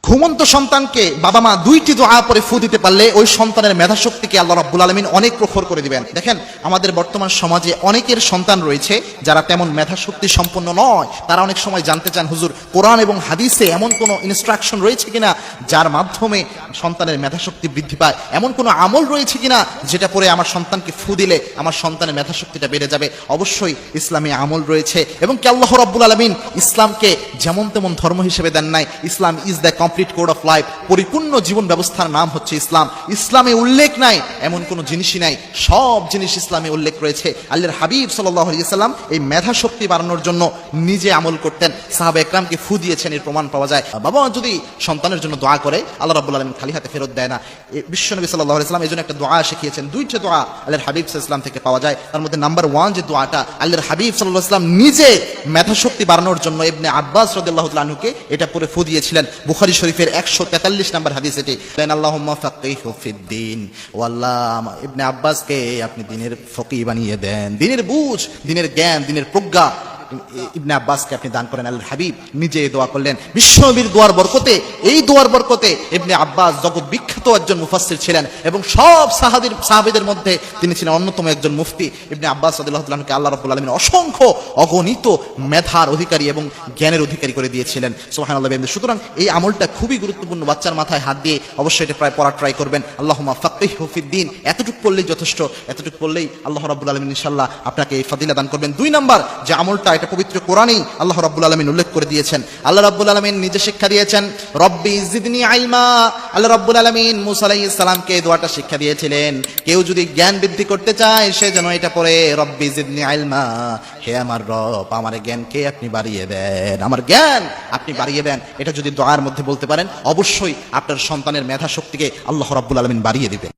ঘুমন্ত সন্তানকে বাবা মা দুইটি দোয়া পরে ফু দিতে পারলে ওই সন্তানের মেধাশক্তিকে আল্লাহ রাব্বুল আলামিন অনেক প্রখর করে দিবেন। দেখেন, আমাদের বর্তমান সমাজে অনেকের সন্তান রয়েছে যারা তেমন মেধাশক্তি সম্পন্ন নয়। তারা অনেক সময় জানতে চান, হুজুর, কোরআন এবং হাদিসে এমন কোনো ইনস্ট্রাকশন রয়েছে কিনা যার মাধ্যমে সন্তানের মেধাশক্তি বৃদ্ধি পায়, এমন কোনো আমল রয়েছে কিনা যেটা পরে আমার সন্তানকে ফু দিলে আমার সন্তানের মেধাশক্তিটা বেড়ে যাবে। অবশ্যই ইসলামী আমল রয়েছে, এবং কি আল্লাহ রাব্বুল আলামিন ইসলামকে যেমন তেমন ধর্ম হিসেবে দেন নাই। Islam is the complete code of life. পরিপূর্ণ জীবন ব্যবস্থার নাম হচ্ছে ইসলাম। ইসলামে উল্লেখ নাই এমন কোনো জিনিসই নাই, সব জিনিস ইসলামে উল্লেখ রয়েছে। আল্লাহর হাবিব সাল্লাল্লাহু আলাইহি ওয়াসাল্লাম এই মেধা শক্তি বাড়ানোর জন্য নিজে আমল করতেন, সাহাবা একরামকে ফু দিয়েছেন, এর প্রমাণ পাওয়া যায়। বাবা যদি সন্তানের জন্য দোয়া করে, আল্লাহ রাব্বুল আলামিন খালি হাতে ফেরত দেয় না। বিশ্বনবী সাল্লাল্লাহু আলাইহি ওয়াসাল্লাম এই জন্য একটা দোয়া শিখিয়েছেন। দুইটা দোয়া আল্লাহর হাবিব সাল্লাল্লাহু আলাইহি ওয়াসাল্লাম থেকে পাওয়া যায়। তার মধ্যে নাম্বার 1 যে দোয়াটা, আল্লাহর হাবিব সাল্লাল্লাহু আলাইহি ওয়াসাল্লাম নিজে মেধা শক্তি বাড়ানোর জন্য ইবনে আব্বাস রাদিয়াল্লাহু তাআলা আনহুকে এটা পরে ফু দিয়েছিলেন। বুখারী শরীফের 143 নম্বর হাদিস এটি। আল্লাহুম্মা ফাক্কিহু ফিদ্দীন, ও আল্লাহ ইবনে আব্বাসকে আপনি দ্বীনের ফকিহ বানিয়ে দেন, দ্বীনের বুঝ, দ্বীনের জ্ঞান, দ্বীনের প্রজ্ঞা ইবনে আব্বাসকে আপনি দান করেন। আল্লাহর হাবিব নিজে দোয়া করলেন। বিশ্বনবীর দোয়ার বরকতে, এই দোয়ার বরকতে ইবনে আব্বাস জগৎ বিখ্যাত একজন মুফাসসির ছিলেন, এবং সব সাহাবীদের মধ্যে তিনি ছিলেন অন্যতম একজন মুফতি। ইবনে আব্বাস রাদিয়াল্লাহু তাআলা আনহুকে আল্লাহ রাব্বুল আলামিন অসংখ্য অগণিত মেধার অধিকারী এবং জ্ঞানের অধিকারী করে দিয়েছিলেন। সুবহানাল্লাহ। সুতরাং এই আমলটা খুবই গুরুত্বপূর্ণ। বাচ্চার মাথায় হাত দিয়ে অবশ্যই এটা প্রায় পড়া ট্রাই করবেন। আল্লাহুম্মা ফাক্কিহু ফিদ্দীন, এতটুকু পড়লেই যথেষ্ট। এতটুকু পড়লেই আল্লাহ রাব্বুল আলামিন ইনশাআল্লাহ আপনাকে এই ফাদিলা দান করবেন। 2 নাম্বার যে আমলটা, এটা পবিত্র কোরআনেই আল্লাহ রাব্বুল আলামিন উল্লেখ করে দিয়েছেন। আল্লাহ রাব্বুল আলামিন নিজে শিক্ষা দিয়েছেন, রব্বি জিদনি ইলমা। আল্লাহ রাব্বুল আলামিন মূসা আলাইহিস সালামকে এই দোয়াটা শিক্ষা দিয়েছিলেন। কেউ যদি জ্ঞান বৃদ্ধি করতে চায় সে যেন এটা পড়ে, রব্বি জিদনি ইলমা, হে আমার রব, আমার জ্ঞানকে আপনি বাড়িয়ে দেন, আমার জ্ঞান আপনি বাড়িয়ে দেন। এটা যদি দোয়ার মধ্যে বলতে পারেন, অবশ্যই আপনার সন্তানের মেধা শক্তিকে আল্লাহ রাব্বুল আলামিন বাড়িয়ে দিবেন।